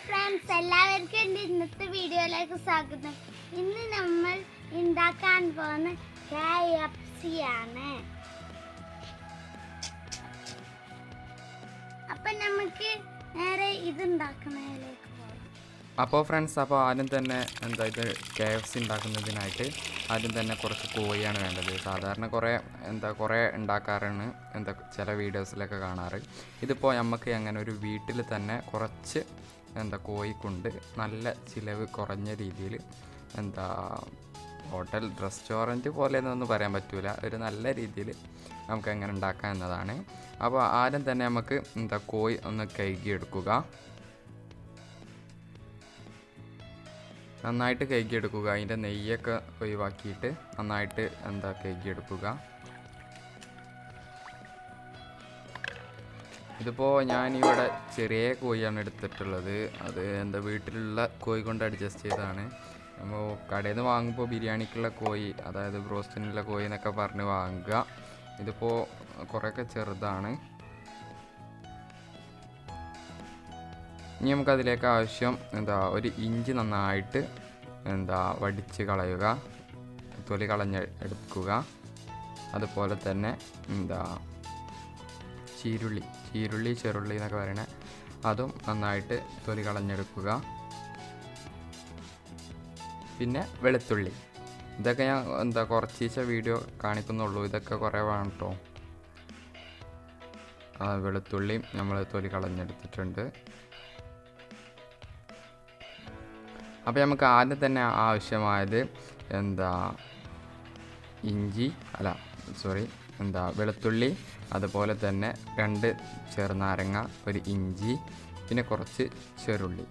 Friends, എല്ലാവർക്കും എൻ്റെ ഇന്നത്തെ വീഡിയോയിലേക്ക് സ്വാഗതം. ഇന്ന് നമ്മൾ ഉണ്ടാക്കാൻ പോകുന്ന KFC ആണ്. അപ്പം നമുക്ക് നേരെ ഇത് ഉണ്ടാക്കുന്നതിലേക്ക് പോകാം. അപ്പോൾ ഫ്രണ്ട്സ്, ആദ്യം തന്നെ ഇത് KFC ഉണ്ടാക്കുന്നതിനായിട്ട് ആദ്യം തന്നെ കുറച്ച് കോഴിയാണ് വേണ്ടത്. സാധാരണ കുറേ ഉണ്ടാക്കാറാണ് ചില വീഡിയോസിലൊക്കെ കാണാറ്. ഇതിപ്പോൾ നമുക്ക് അങ്ങനെ ഒരു വീട്ടിൽ തന്നെ കുറച്ച് കോഴിക്കൊണ്ട് നല്ല ചിലവ് കുറഞ്ഞ രീതിയിൽ ഹോട്ടൽ റെസ്റ്റോറൻറ്റ് പോലെയൊന്നും പറയാൻ പറ്റില്ല, ഒരു നല്ല രീതിയിൽ നമുക്ക് എങ്ങനെ ഉണ്ടാക്കാം എന്നതാണ്. അപ്പോൾ ആദ്യം തന്നെ നമുക്ക് കോഴി ഒന്ന് കഴുകിയെടുക്കുക. നന്നായിട്ട് കഴുകിയെടുക്കുക. അതിൻ്റെ നെയ്യൊക്കെ ഒഴിവാക്കിയിട്ട് നന്നായിട്ട് കഴുകിയെടുക്കുക. ഇതിപ്പോൾ ഞാനിവിടെ ചെറിയ കോഴിയാണ് എടുത്തിട്ടുള്ളത്. അത് വീട്ടിലുള്ള കോഴി കൊണ്ട് അഡ്ജസ്റ്റ് ചെയ്തതാണ്. നമ്മൾ കടയിൽ നിന്ന് വാങ്ങുമ്പോൾ ബിരിയാണിക്കുള്ള കോഴി, അതായത് ബ്രോസ്റ്റിനുള്ള കോഴി എന്നൊക്കെ പറഞ്ഞ് വാങ്ങുക. ഇതിപ്പോൾ കുറേയൊക്കെ ചെറുതാണ്. ഇനി നമുക്കതിലേക്ക് ആവശ്യം ഒരു ഇഞ്ചി നന്നായിട്ട് വടിച്ച് കളയുക, തൊലി കളഞ്ഞെടുക്കുക. അതുപോലെ തന്നെ ചെറുള്ളി എന്നൊക്കെ പറയണേ, അതും നന്നായിട്ട് തൊലി കളഞ്ഞെടുക്കുക. പിന്നെ വെളുത്തുള്ളി, ഇതൊക്കെ ഞാൻ കുറച്ച് വീഡിയോ കാണിക്കുന്നുള്ളൂ, ഇതൊക്കെ കുറേ വേണം കേട്ടോ. വെളുത്തുള്ളിയും നമ്മൾ തൊലി കളഞ്ഞെടുത്തിട്ടുണ്ട്. അപ്പോൾ നമുക്ക് ആദ്യം തന്നെ ആവശ്യമായത് വെളുത്തുള്ളി, അതുപോലെ തന്നെ 2 ചെറുനാരങ്ങ, ഒരു ഇഞ്ചി, പിന്നെ കുറച്ച് ചീരുള്ളി.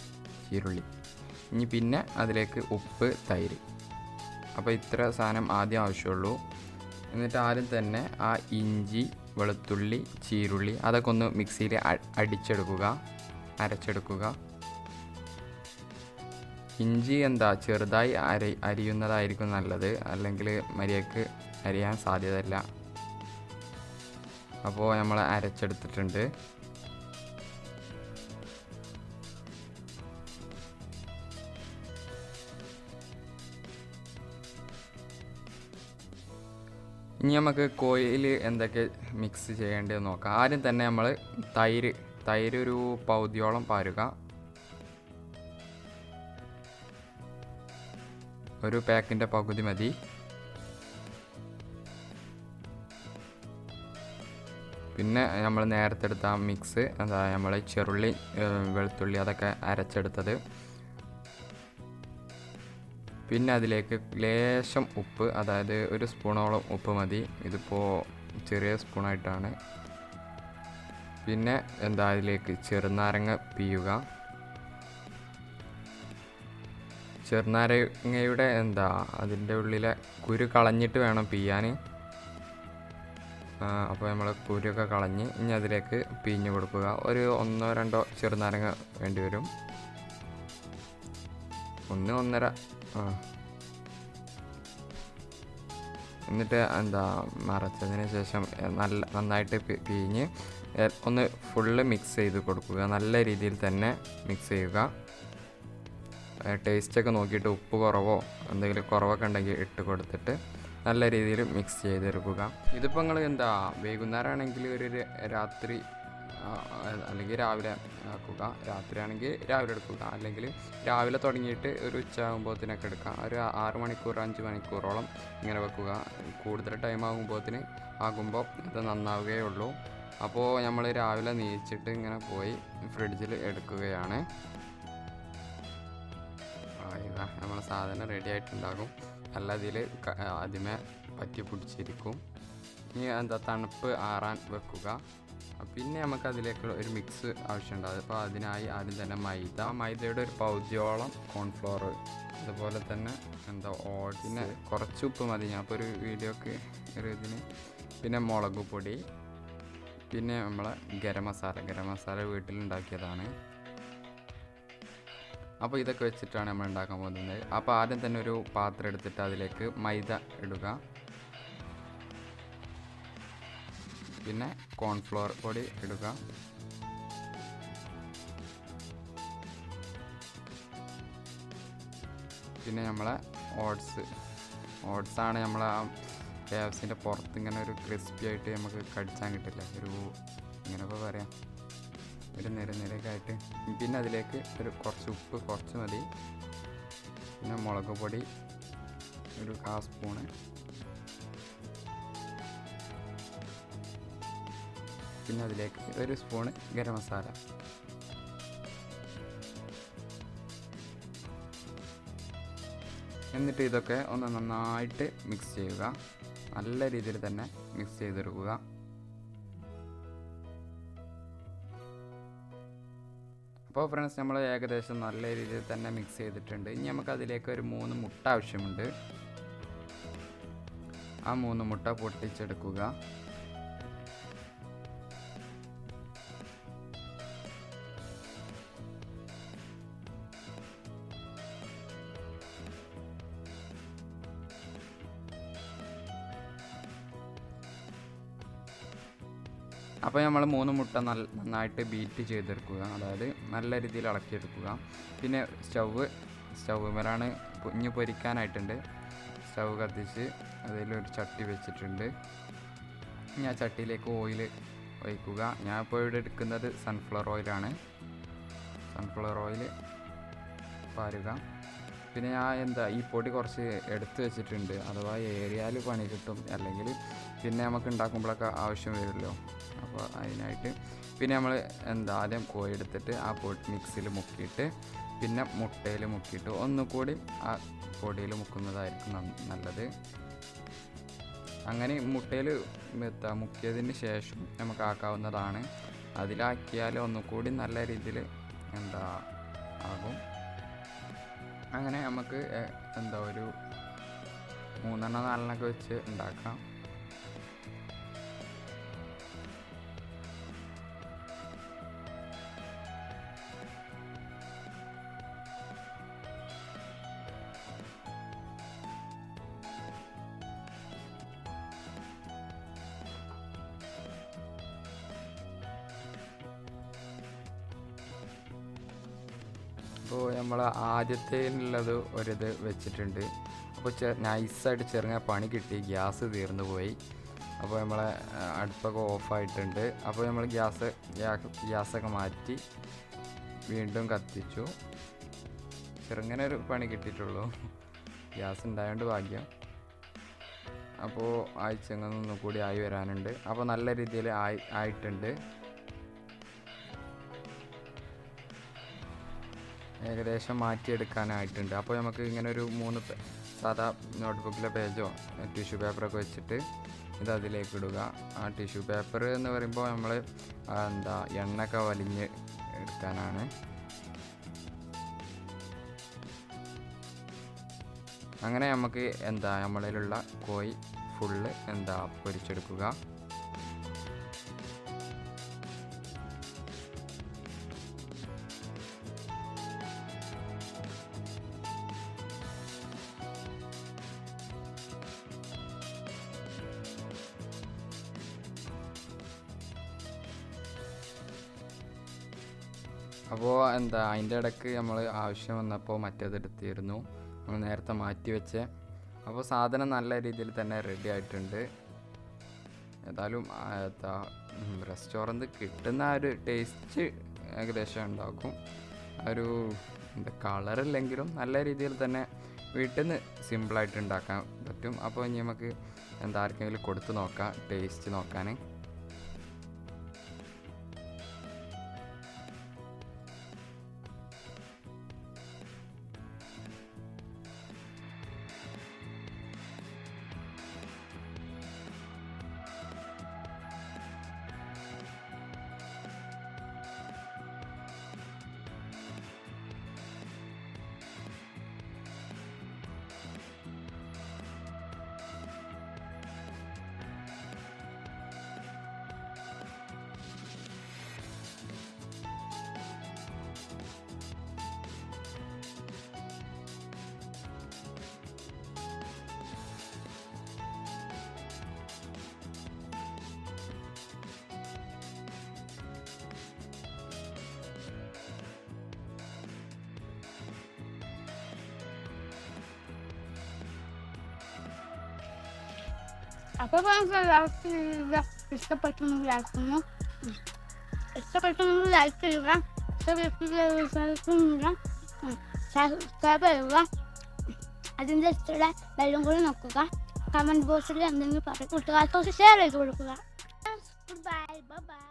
ഇനി പിന്നെ അതിലേക്ക് ഉപ്പ്, തൈര്. അപ്പോൾ ഇത്ര സാധനം ആദ്യം ആവശ്യമുള്ളൂ. എന്നിട്ട് ആദ്യം തന്നെ ആ ഇഞ്ചി, വെളുത്തുള്ളി, ചീരുള്ളി അതൊക്കെ ഒന്ന് മിക്സിയിൽ അരച്ചെടുക്കുക. ഇഞ്ചി ചെറുതായി അരിയുന്നതായിരിക്കും നല്ലത്, അല്ലെങ്കിൽ മര്യാദക്ക് അരിയാൻ സാധ്യതയില്ല. അപ്പോൾ നമ്മൾ അരച്ചെടുത്തിട്ടുണ്ട്. ഇനി നമുക്ക് കോഴിയിൽ എന്തൊക്കെ മിക്സ് ചെയ്യേണ്ടത് നോക്കാം. ആദ്യം തന്നെ നമ്മൾ തൈര് ഒരു പകുതിയോളം പാരുക. ഒരു പാക്കിൻ്റെ പകുതി മതി. പിന്നെ നമ്മൾ നേരത്തെ എടുത്ത മിക്സ് നമ്മൾ ചെറുള്ളി, വെളുത്തുള്ളി അതൊക്കെ അരച്ചെടുത്തത്. പിന്നെ അതിലേക്ക് ലേശം ഉപ്പ്, അതായത് 1 സ്പൂണോളം ഉപ്പ് മതി. ഇതിപ്പോൾ ചെറിയ സ്പൂണായിട്ടാണ്. പിന്നെ അതിലേക്ക് ചെറുനാരങ്ങ പിഴിയുക. ചെറുനാരങ്ങയുടെ അതിൻ്റെ ഉള്ളിലെ കുരു കളഞ്ഞിട്ട് വേണം പിഴിയാൻ. അപ്പോൾ നമ്മൾ കുരുവൊക്കെ കളഞ്ഞ് ഇനി അതിലേക്ക് പിഴിഞ്ഞ് കൊടുക്കുക. ഒരു 1-2 ചെറുനാരങ്ങ വേണ്ടി വരും. 1-1.5. എന്നിട്ട് മറച്ചതിന് ശേഷം നന്നായിട്ട് പിഴിഞ്ഞ് ഒന്ന് ഫുള്ള് മിക്സ് ചെയ്ത് കൊടുക്കുക. നല്ല രീതിയിൽ തന്നെ മിക്സ് ചെയ്യുക. ടേസ്റ്റൊക്കെ നോക്കിയിട്ട് ഉപ്പ് കുറവോ എന്തെങ്കിലും കുറവൊക്കെ ഉണ്ടെങ്കിൽ ഇട്ട് കൊടുത്തിട്ട് നല്ല രീതിയിൽ മിക്സ് ചെയ്തെടുക്കുക. ഇതിപ്പോൾ നിങ്ങൾ വൈകുന്നേരം ആണെങ്കിൽ ഒരു രാത്രി അല്ലെങ്കിൽ രാവിലെ ആക്കുക. രാത്രി ആണെങ്കിൽ രാവിലെ എടുക്കുക, അല്ലെങ്കിൽ രാവിലെ തുടങ്ങിയിട്ട് ഒരു ഉച്ചയാകുമ്പോഴത്തേനൊക്കെ എടുക്കുക. ഒരു 6 മണിക്കൂർ 5 മണിക്കൂറോളം ഇങ്ങനെ വെക്കുക. കൂടുതൽ ടൈം ആകുമ്പോൾ ഇത് നന്നാവുകയുള്ളൂ. അപ്പോൾ നമ്മൾ രാവിലെ നീച്ചിട്ട് ഇങ്ങനെ പോയി ഫ്രിഡ്ജിൽ എടുക്കുകയാണ്. നമ്മളെ സാധനം റെഡി ആയിട്ടുണ്ടാകും. നല്ല ഇതിൽ ആദ്യമേ പറ്റി പിടിച്ചിരിക്കും. ഇനി തണുപ്പ് ആറാൻ വെക്കുക. പിന്നെ നമുക്ക് അതിലേക്ക് ഒരു മിക്സ് ആവശ്യമുണ്ടാകും. അപ്പോൾ അതിനായി ആദ്യം തന്നെ മൈദയുടെ ഒരു പകുതിയോളം കോൺഫ്ലോർ, അതുപോലെ തന്നെ പിന്നെ കുറച്ച് ഉപ്പ് മതി. ഞാൻ ഇപ്പോൾ ഒരു വീഡിയോക്ക് ഇതിന്. പിന്നെ മുളക് പൊടി, പിന്നെ നമ്മളെ ഗരം മസാല വീട്ടിലുണ്ടാക്കിയതാണ്. അപ്പോൾ ഇതൊക്കെ വെച്ചിട്ടാണ് നമ്മൾ ഉണ്ടാക്കാൻ പോകുന്നത്. അപ്പോൾ ആദ്യം തന്നെ ഒരു പാത്രം എടുത്തിട്ട് അതിലേക്ക് മൈദ ഇടുക. പിന്നെ കോൺഫ്ലോർ പൊടി ഇടുക. പിന്നെ നമ്മളെ ഓട്സാണ് നമ്മളെ ആ KFCൻ്റെ പുറത്ത് ഇങ്ങനെ ഒരു ക്രിസ്പി ആയിട്ട് നമുക്ക് കടിച്ചാൻ കിട്ടില്ല, ഒരു ഇങ്ങനെയൊക്കെ പറയാം, ഒരു നിരയൊക്കെ ആയിട്ട്. പിന്നെ അതിലേക്ക് കുറച്ച് ഉപ്പ് കുറച്ച് മതി, പിന്നെ മുളക് പൊടി ഒരു 1/2 സ്പൂണ്, പിന്നെ അതിലേക്ക് 1 സ്പൂണ് ഗരം മസാല. എന്നിട്ട് ഇതൊക്കെ ഒന്ന് നന്നായിട്ട് മിക്സ് ചെയ്യുക, നല്ല രീതിയിൽ തന്നെ മിക്സ് ചെയ്തെടുക്കുക. അപ്പോൾ ഫ്രണ്ട്സ്, നമ്മൾ ഏകദേശം നല്ല രീതിയിൽ തന്നെ മിക്സ് ചെയ്തിട്ടുണ്ട്. ഇനി നമുക്ക് അതിലേക്ക് ഒരു 3 മുട്ട ആവശ്യമുണ്ട്. ആ 3 മുട്ട പൊട്ടിച്ചെടുക്കുക. അപ്പോൾ നമ്മൾ 3 മുട്ട നന്നായിട്ട് ബീറ്റ് ചെയ്തെടുക്കുക, അതായത് നല്ല രീതിയിൽ ഇളക്കിയെടുക്കുക. പിന്നെ സ്റ്റൗവ് മേലാണ് ഇനി പൊരിക്കാനായിട്ടുണ്ട്. സ്റ്റൗവ് കത്തിച്ച് അതിലൊരു ചട്ടി വെച്ചിട്ടുണ്ട്. ഇനി ആ ചട്ടിയിലേക്ക് ഓയിൽ ഒഴിക്കുക. ഞാൻ ഇപ്പോൾ ഇവിടെ എടുക്കുന്നത് സൺഫ്ലവർ ഓയിലാണ്. സൺഫ്ലവർ ഓയിൽ പാരുക. പിന്നെ ഞാൻ ഈ പൊടി കുറച്ച് എടുത്ത് വെച്ചിട്ടുണ്ട്, അഥവാ ഏറിയാൽ പണി കിട്ടും, അല്ലെങ്കിൽ പിന്നെ നമുക്ക് ഉണ്ടാക്കുമ്പോഴൊക്കെ ആവശ്യം വരുമല്ലോ. അപ്പോൾ അതിനായിട്ട് പിന്നെ നമ്മൾ ആദ്യം കോഴി എടുത്തിട്ട് ആ മിക്സിയിൽ മുക്കിയിട്ട് പിന്നെ മുട്ടയിൽ മുക്കിയിട്ട് ഒന്നുകൂടി ആ പൊടിയിൽ മുക്കുന്നതായിരിക്കും നല്ലത്. അങ്ങനെ മുട്ടയിൽ മുക്കിയതിന് ശേഷം നമുക്ക് ആക്കാവുന്നതാണ്. അതിലാക്കിയാൽ ഒന്നുകൂടി നല്ല രീതിയിൽ ആകും. അങ്ങനെ നമുക്ക് ഒരു 3-4 വെച്ച് ഉണ്ടാക്കാം. അപ്പോൾ നമ്മൾ ആദ്യത്തേനുള്ളത് ഒരിത് വെച്ചിട്ടുണ്ട്. അപ്പോൾ നൈസായിട്ട് ചെറുങ്ങനെ പണി കിട്ടി, ഗ്യാസ് തീർന്നു പോയി. അപ്പോൾ നമ്മളെ അടുപ്പൊക്കെ ഓഫായിട്ടുണ്ട്. അപ്പോൾ നമ്മൾ ഗ്യാസൊക്കെ മാറ്റി വീണ്ടും കത്തിച്ചു. ചെറുങ്ങനെ ഒരു പണി കിട്ടിയിട്ടുള്ളൂ, ഗ്യാസ് ഉണ്ടായതുകൊണ്ട് ഭാഗ്യം. അപ്പോൾ ആഴ്ചങ്ങൊന്നും കൂടി ആയി വരാനുണ്ട്. അപ്പോൾ നല്ല രീതിയിൽ ആയിട്ടുണ്ട്. ഏകദേശം മാറ്റിയെടുക്കാനായിട്ടുണ്ട്. അപ്പോൾ നമുക്ക് ഇങ്ങനെ ഒരു 3 സാധാ നോട്ട്ബുക്കിലെ പേജോ ടിഷ്യൂ പേപ്പറൊക്കെ വെച്ചിട്ട് ഇത് അതിലേക്ക് ഇടുക. ആ ടിഷ്യൂ പേപ്പർ എന്ന് പറയുമ്പോൾ നമ്മൾ എണ്ണയൊക്കെ വലിഞ്ഞ് എടുക്കാനാണ്. അങ്ങനെ നമുക്ക് നമ്മളിലുള്ള കോഴി ഫുള്ള് പൊരിച്ചെടുക്കുക. അപ്പോൾ അതിൻ്റെ ഇടയ്ക്ക് നമ്മൾ ആവശ്യം വന്നപ്പോൾ മറ്റേത് എടുത്തിരുന്നു, നമ്മൾ നേരത്തെ മാറ്റി വെച്ചേ. അപ്പോൾ സാധനം നല്ല രീതിയിൽ തന്നെ റെഡി ആയിട്ടുണ്ട്. ഏതായാലും റെസ്റ്റോറൻറ്റ് കിട്ടുന്ന ആ ഒരു ടേസ്റ്റ് ഏകദേശം ഉണ്ടാക്കും. ഒരു കളറില്ലെങ്കിലും നല്ല രീതിയിൽ തന്നെ വീട്ടിൽ നിന്ന് സിമ്പിളായിട്ട് ഉണ്ടാക്കാൻ പറ്റും. അപ്പോൾ ഇനി നമുക്ക് ആർക്കെങ്കിലും കൊടുത്ത് നോക്കാം, ടേസ്റ്റ് നോക്കാൻ. അപ്പോൾ എല്ലാവർക്കും ഇഷ്ടപ്പെട്ടെന്ന് വിചാരിക്കുന്നു. ഇഷ്ടപ്പെട്ടെങ്കിൽ ലൈക്ക് ചെയ്യുക, സബ്സ്ക്രൈബ് ചെയ്യുക, അതിൻ്റെ ഇഷ്ടമുള്ള ബെല്ലും കൂടി നോക്കുക. കമൻറ്റ് ബോക്സിൽ എന്തെങ്കിലും പറയും, കൂട്ടുകാർക്കൊക്കെ ഷെയർ ചെയ്ത് കൊടുക്കുക. Bye bye.